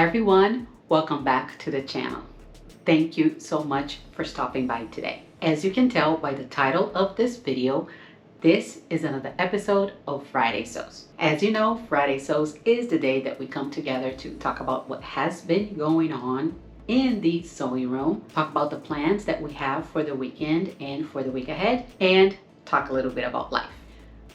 everyone, welcome back to the channel. Thank you so much for stopping by today. As you can tell by the title of this video, this is another episode of Friday Sews. As you know, Friday Sews is the day that we come together to talk about what has been going on in the sewing room, talk about the plans that we have for the weekend and for the week ahead, and talk a little bit about life.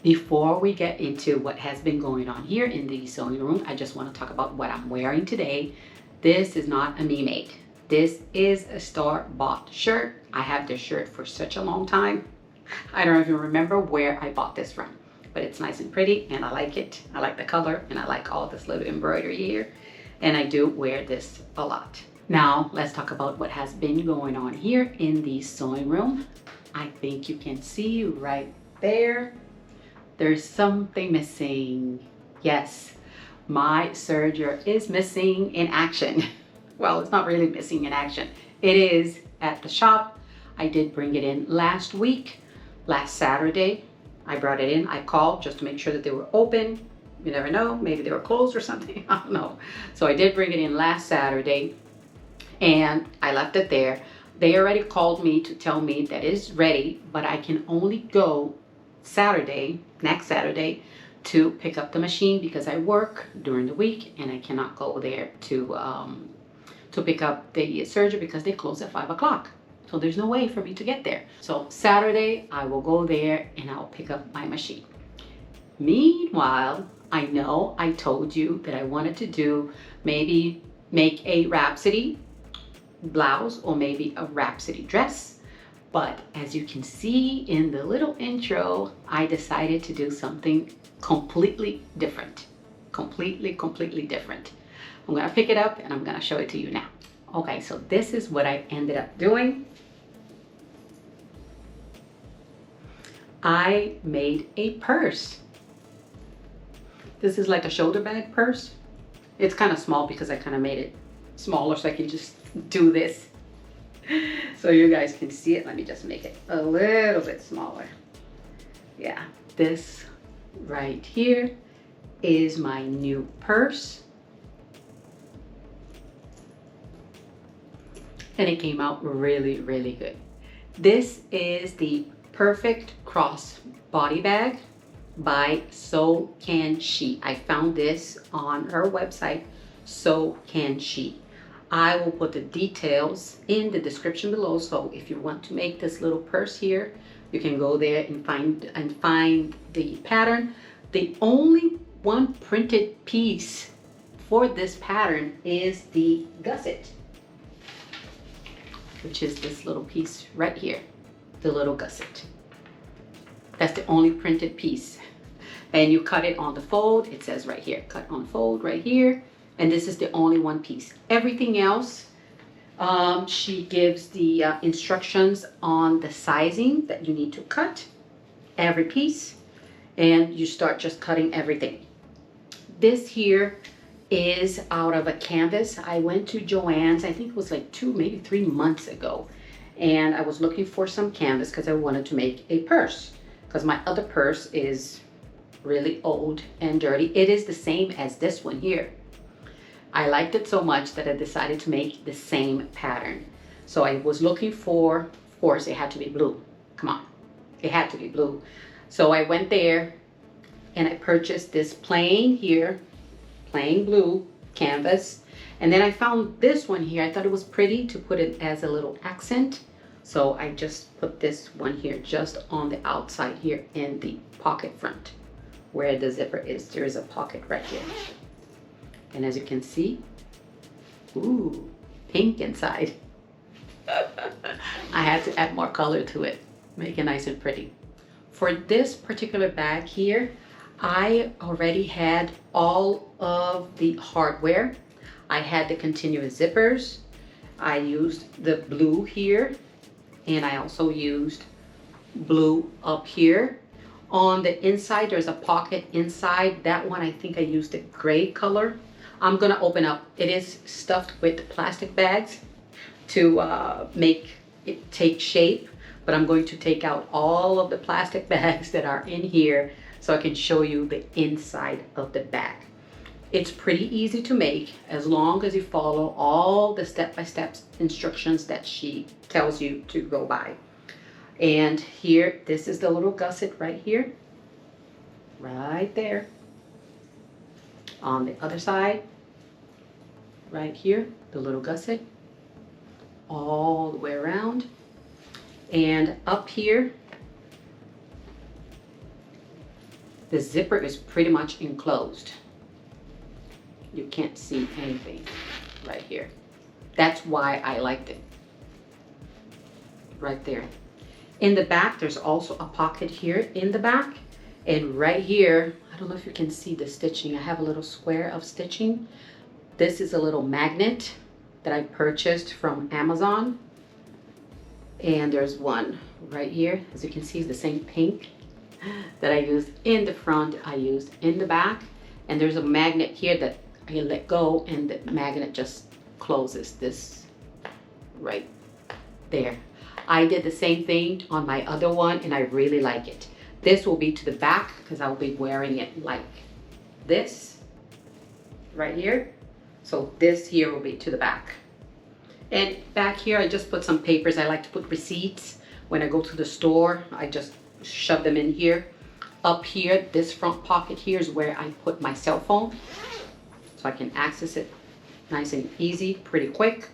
Before we get into what has been going on here in the sewing room, I just want to talk about what I'm wearing today. This is not a me made. This is a store-bought shirt. I have this shirt for such a long time. I don't even remember where I bought this from, but it's nice and pretty and I like it. I like the color and I like all this little embroidery here. And I do wear this a lot. Now, let's talk about what has been going on here in the sewing room. I think you can see right there. There's something missing. Yes, my serger is missing in action. Well, it's not really missing in action. It is at the shop. I did bring it in last week, last Saturday. I brought it in. I called just to make sure that they were open. You never know, maybe they were closed or something. I don't know. So I did bring it in last Saturday and I left it there. They already called me to tell me that it's ready, but I can only go Saturday, next Saturday, to pick up the machine because I work during the week and I cannot go there to pick up the serger because they close at 5 o'clock. So there's no way for me to get there. So Saturday I will go there and I'll pick up my machine. Meanwhile, I know I told you that I wanted to do maybe make a Rhapsody blouse or maybe a Rhapsody dress. But as you can see in the little intro, I decided to do something completely different. Completely different. I'm gonna pick it up and I'm gonna show it to you now. Okay, so this is what I ended up doing. I made a purse. This is like a shoulder bag purse. It's kind of small because I kind of made it smaller so I can just do this. So you guys can see it. Let me just make it a little bit smaller. Yeah, this right here is my new purse. And it came out really good. This is the Perfect Cross Body Bag by So Can She. I found this on her website, So Can She. I will put the details in the description below, so if you want to make this little purse here, you can go there and find the pattern. The only one printed piece for this pattern is the gusset, which is this little piece right here, the little gusset. That's the only printed piece. And you cut it on the fold. It says right here, cut on fold right here. And this is the only one piece. Everything else, she gives the instructions on the sizing that you need to cut every piece. And you start just cutting everything. This here is out of a canvas. I went to Joann's, I think it was like 2, maybe 3 months ago. And I was looking for some canvas because I wanted to make a purse. Because my other purse is really old and dirty. It is the same as this one here. I liked it so much that I decided to make the same pattern. So I was looking for, of course, it had to be blue. Come on, it had to be blue. So I went there and I purchased this plain blue canvas. And then I found this one here. I thought it was pretty to put it as a little accent. So I just put this one here just on the outside here in the pocket front where the zipper is. There is a pocket right here. And as you can see, ooh, pink inside. I had to add more color to it, make it nice and pretty. For this particular bag here, I already had all of the hardware. I had the continuous zippers. I used the blue here, and I also used blue up here. On the inside, there's a pocket inside. That one, I think I used the gray color. I'm gonna open up. It is stuffed with plastic bags to make it take shape, but I'm going to take out all of the plastic bags that are in here so I can show you the inside of the bag. It's pretty easy to make as long as you follow all the step-by-step instructions that she tells you to go by. And here, this is the little gusset right here, right there. On the other side, right here, the little gusset, all the way around. And up here, the zipper is pretty much enclosed. You can't see anything right here. That's why I liked it. Right there. In the back, there's also a pocket here in the back. And right here, I don't know if you can see the stitching. I have a little square of stitching. This is a little magnet that I purchased from Amazon. And there's one right here. As you can see, it's the same pink that I used in the front, I used in the back. And there's a magnet here that I can let go and the magnet just closes this right there. I did the same thing on my other one and I really like it. This will be to the back because I will be wearing it like this right here. So this here will be to the back. And back here, I just put some papers. I like to put receipts. When I go to the store, I just shove them in here. Up here, this front pocket here is where I put my cell phone. So I can access it nice and easy, pretty quick.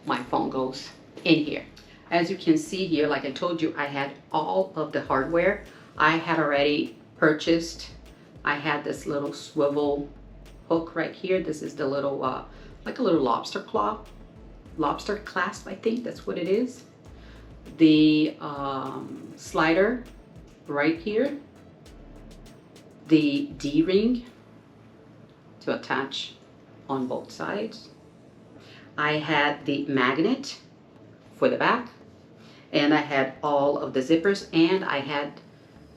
My phone goes in here. As you can see here, like I told you, I had all of the hardware. I had already purchased. I had this little swivel hook right here. This is the little, like a little lobster claw. Lobster clasp, I think that's what it is. The slider right here. The D-ring to attach on both sides. I had the magnet for the back. And I had all of the zippers and I had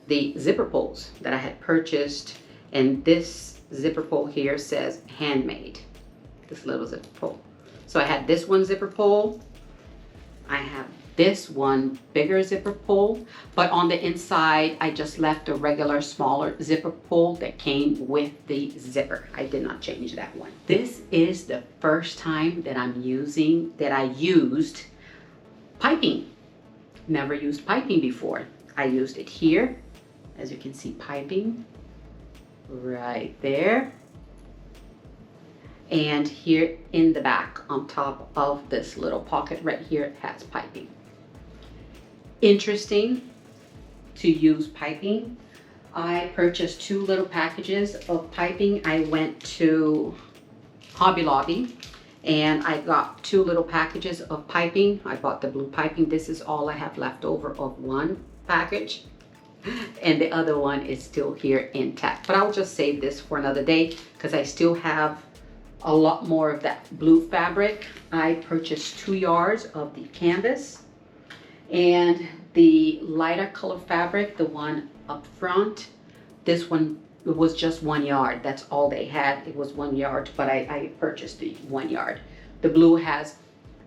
the zipper pulls that I had purchased. And this zipper pull here says handmade, this little zipper pull. So I had this one zipper pull. I have this one bigger zipper pull, but on the inside, I just left a regular smaller zipper pull that came with the zipper. I did not change that one. This is the first time that I used piping. Never used piping before. I used it here. As you can see, piping right there. And here in the back on top of this little pocket right here, it has piping. Interesting to use piping. I purchased 2 little packages of piping. I went to Hobby Lobby and I got 2 little packages of piping. I bought the blue piping. This is all I have left over of one package. And the other one is still here intact. But I'll just save this for another day because I still have a lot more of that blue fabric. I purchased 2 yards of the canvas. And the lighter color fabric, the one up front, this one, it was just 1 yard. That's all they had. It was 1 yard, but I purchased the 1 yard. The blue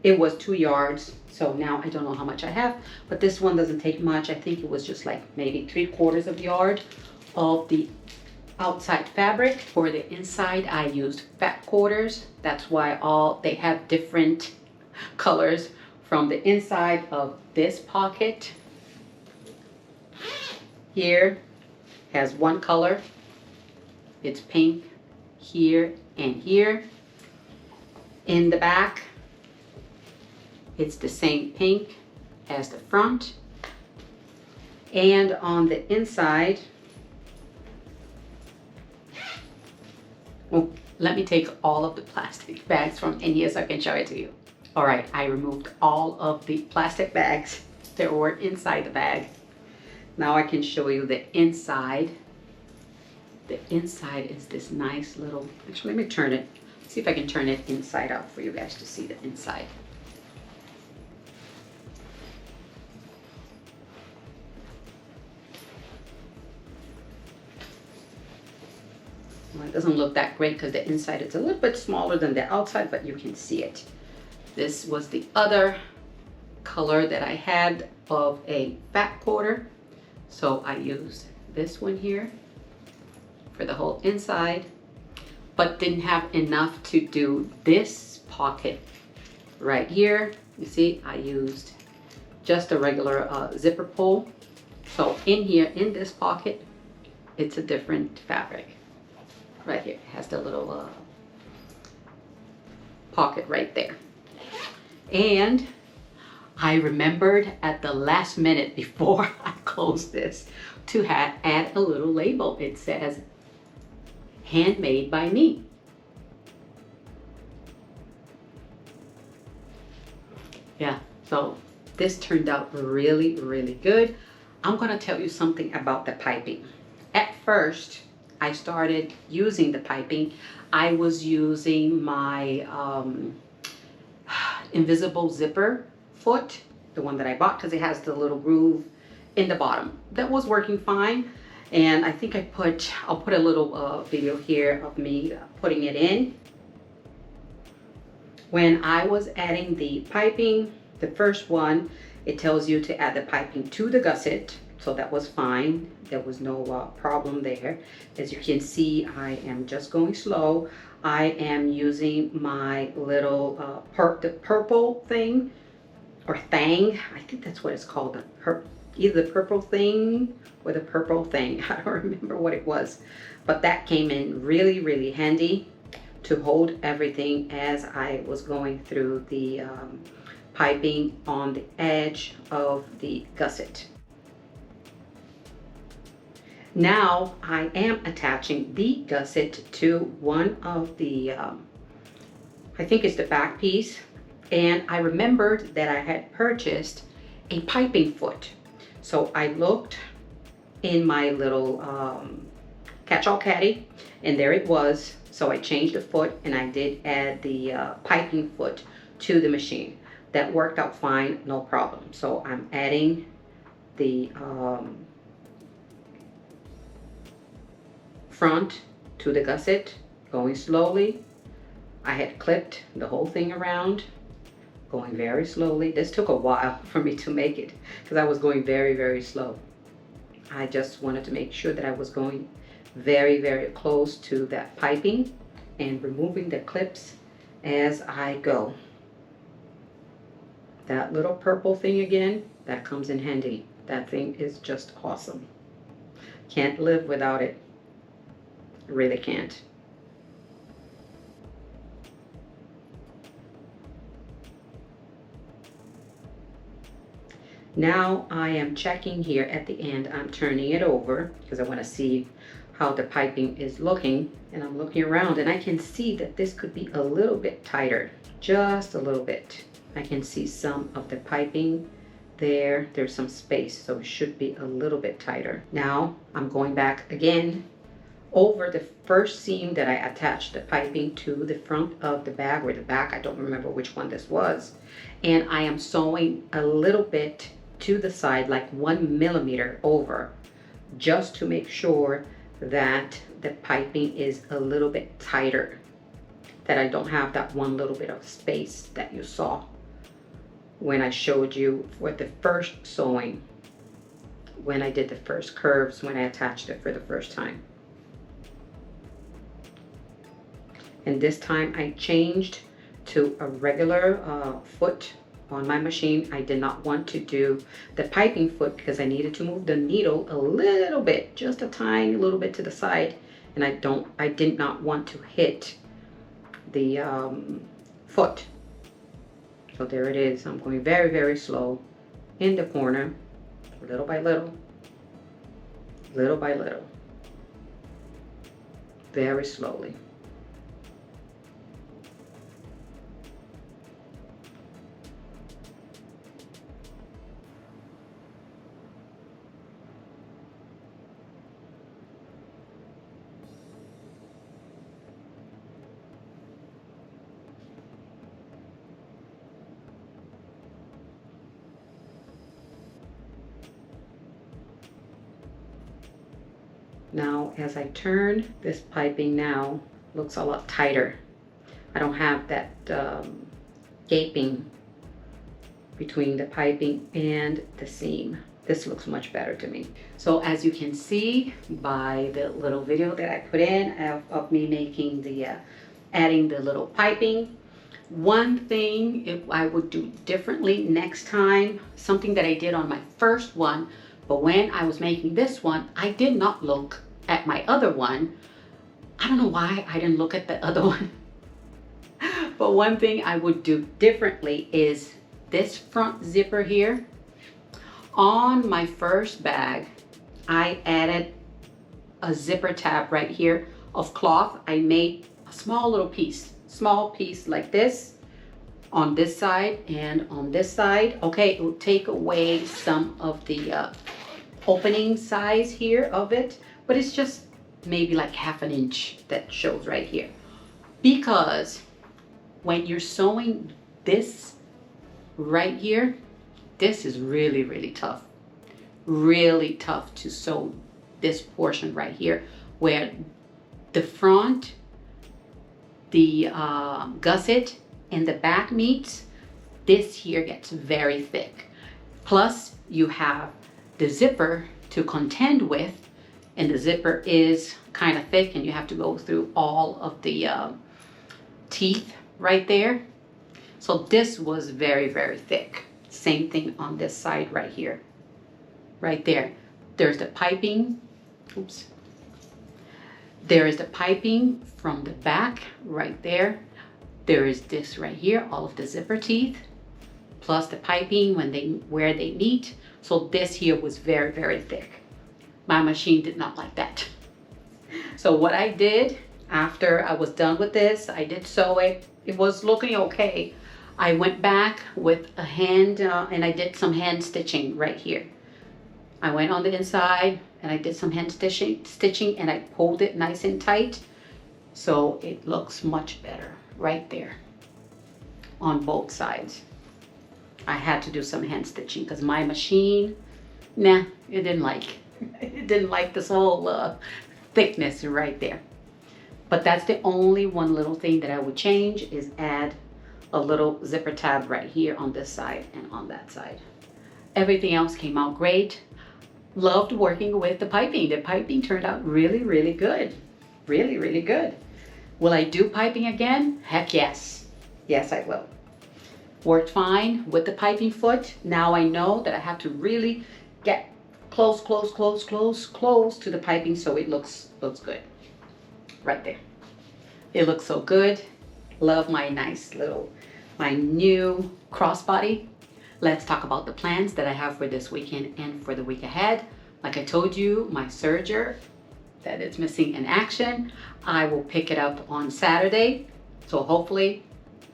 it was 2 yards. So now I don't know how much I have, but this one doesn't take much. I think it was just like maybe 3/4 of a yard of the outside fabric. For the inside, I used fat quarters. That's why they have different colors from the inside of this pocket. Here has one color. It's pink here and here. In the back, it's the same pink as the front. And on the inside, well, let me take all of the plastic bags from in here so I can show it to you. All right, I removed all of the plastic bags that were inside the bag. Now I can show you the inside. The inside is this nice little, actually let me turn it, see if I can turn it inside out for you guys to see the inside. Well, it doesn't look that great because the inside is a little bit smaller than the outside, but you can see it. This was the other color that I had of a fat quarter. So I used this one here for the whole inside. but didn't have enough to do this pocket right here. You see, I used just a regular zipper pull. So in here, in this pocket, it's a different fabric. Right here, it has the little pocket right there. And I remembered at the last minute before I closed this to add a little label. It says, handmade by me. Yeah, so this turned out really, really good. I'm gonna tell you something about the piping. At first, I started using the piping. I was using my invisible zipper foot, the one that I bought, because it has the little groove in the bottom. That was working fine. And I think I'll put a little video here of me putting it in. When I was adding the piping, the first one, it tells you to add the piping to the gusset. So that was fine. There was no problem there. As you can see, I am just going slow. I am using my little the purple thing or thing. I think that's what it's called. Either the purple thing or the purple thing. I don't remember what it was. But that came in really, really handy to hold everything as I was going through the piping on the edge of the gusset. Now I am attaching the gusset to one of the, I think it's the back piece. And I remembered that I had purchased a piping foot. So I looked in my little catch-all caddy, and there it was. So I changed the foot and I did add the piping foot to the machine. That worked out fine, no problem. So I'm adding the front to the gusset, going slowly. I had clipped the whole thing around, going very slowly. This took a while for me to make it because I was going very, very slow. I just wanted to make sure that I was going very, very close to that piping and removing the clips as I go. That little purple thing again, that comes in handy. That thing is just awesome. Can't live without it. Really can't. Now I am checking here at the end. I'm turning it over because I want to see how the piping is looking, and I'm looking around and I can see that this could be a little bit tighter, just a little bit. I can see some of the piping there. There's some space, so it should be a little bit tighter. Now I'm going back again over the first seam that I attached the piping to the front of the bag or the back. I don't remember which one this was. And I am sewing a little bit to the side, like 1 millimeter over, just to make sure that the piping is a little bit tighter, that I don't have that one little bit of space that you saw when I showed you for the first sewing, when I did the first curves, when I attached it for the first time. And this time I changed to a regular foot on my machine. I did not want to do the piping foot because I needed to move the needle a little bit, just a tiny little bit to the side. And I did not want to hit the foot. So there it is. I'm going very, very slow in the corner, little by little, little by little, very slowly. Now, as I turn, this piping now looks a lot tighter. I don't have that gaping between the piping and the seam. This looks much better to me. So as you can see by the little video that I put in of me making the, adding the little piping, one thing if I would do differently next time, something that I did on my first one, but when I was making this one, I did not look at my other one. I don't know why I didn't look at the other one. But one thing I would do differently is this front zipper here. On my first bag, I added a zipper tab right here of cloth. I made a small little piece, small piece like this on this side and on this side. Okay, it will take away some of the opening size here of it, but it's just maybe like 1/2 inch that shows right here. Because when you're sewing this right here, this is really, really tough. Really tough to sew this portion right here where the front, the gusset, and the back meets. This here gets very thick. Plus you have the zipper to contend with, and the zipper is kind of thick and you have to go through all of the teeth right there. So this was very, very thick. Same thing on this side right here, right there. There's the piping, oops. There is the piping from the back right there. There is this right here, all of the zipper teeth, plus the piping where they meet. So this here was very, very thick. My machine did not like that. So what I did after I was done with this, I did sew it. It was looking okay. I went back with a hand and I did some hand stitching right here. I went on the inside and I did some hand stitching and I pulled it nice and tight. So it looks much better right there on both sides. I had to do some hand stitching because my machine, nah, it didn't like. It didn't like this whole thickness right there. But that's the only one little thing that I would change, is add a little zipper tab right here on this side and on that side. Everything else came out great. Loved working with the piping. The piping turned out really, really good. Really, really good. Will I do piping again? Heck yes. Yes, I will. Worked fine with the piping foot. Now I know that I have to really get close to the piping so it looks good. Right there. It looks so good. Love my nice little, my new crossbody. Let's talk about the plans that I have for this weekend and for the week ahead. Like I told you, my serger that is missing in action, I will pick it up on Saturday. So hopefully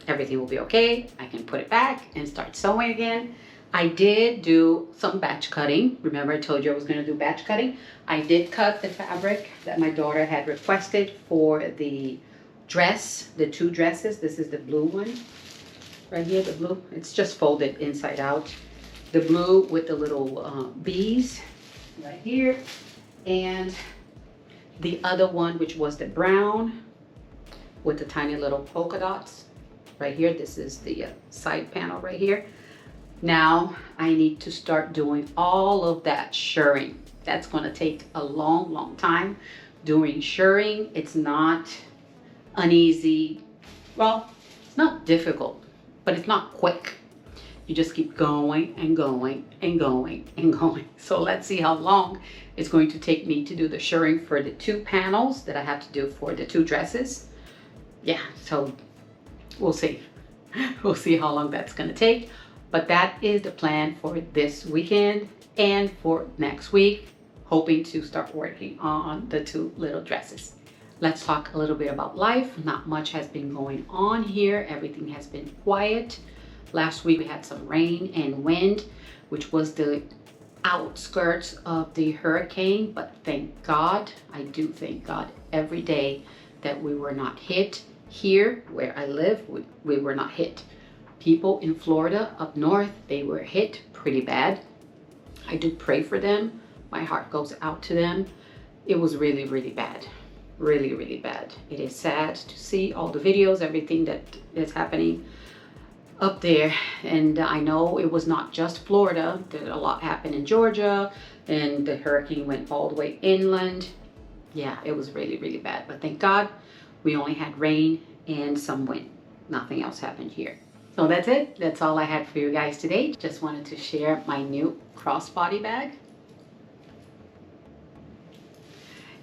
everything will be okay. I can put it back and start sewing again. I did do some batch cutting. Remember I told you I was going to do batch cutting? I did cut the fabric that my daughter had requested for the dress, the 2 dresses. This is the blue one right here, the blue. It's just folded inside out. The blue with the little bees right here, and the other one, which was the brown with the tiny little polka dots right here. This is the side panel right here. Now I need to start doing all of that shirring. That's going to take a long time. Doing shirring, it's not an easy, well, it's not difficult, but it's not quick. You just keep going and going and going and going. So let's see how long it's going to take me to do the shirring for the 2 panels that I have to do for the 2 dresses. Yeah, so we'll see. We'll see how long that's going to take. But that is the plan for this weekend and for next week. Hoping to start working on the 2 little dresses. Let's talk a little bit about life. Not much has been going on here. Everything has been quiet. Last week we had some rain and wind, which was the outskirts of the hurricane. But thank God, I do thank God every day that we were not hit. Here where I live, we were not hit. People in Florida up north, they were hit pretty bad. I do pray for them. My heart goes out to them. It was really, really bad. Really, really bad. It is sad to see all the videos, everything that is happening. up there. And I know it was not just Florida. A lot happened in Georgia, and the hurricane went all the way inland. Yeah, it was really, really bad. But thank God we only had rain and some wind. Nothing else happened here. So that's it. That's all I had for you guys today. Just wanted to share my new crossbody bag.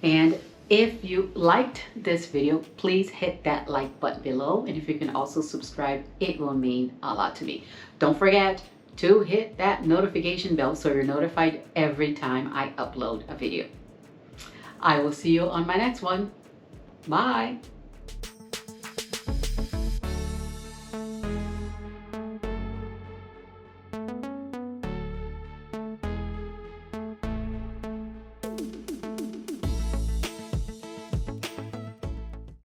And if you liked this video, please hit that like button below. And if you can also subscribe, it will mean a lot to me. Don't forget to hit that notification bell so you're notified every time I upload a video. I will see you on my next one. Bye.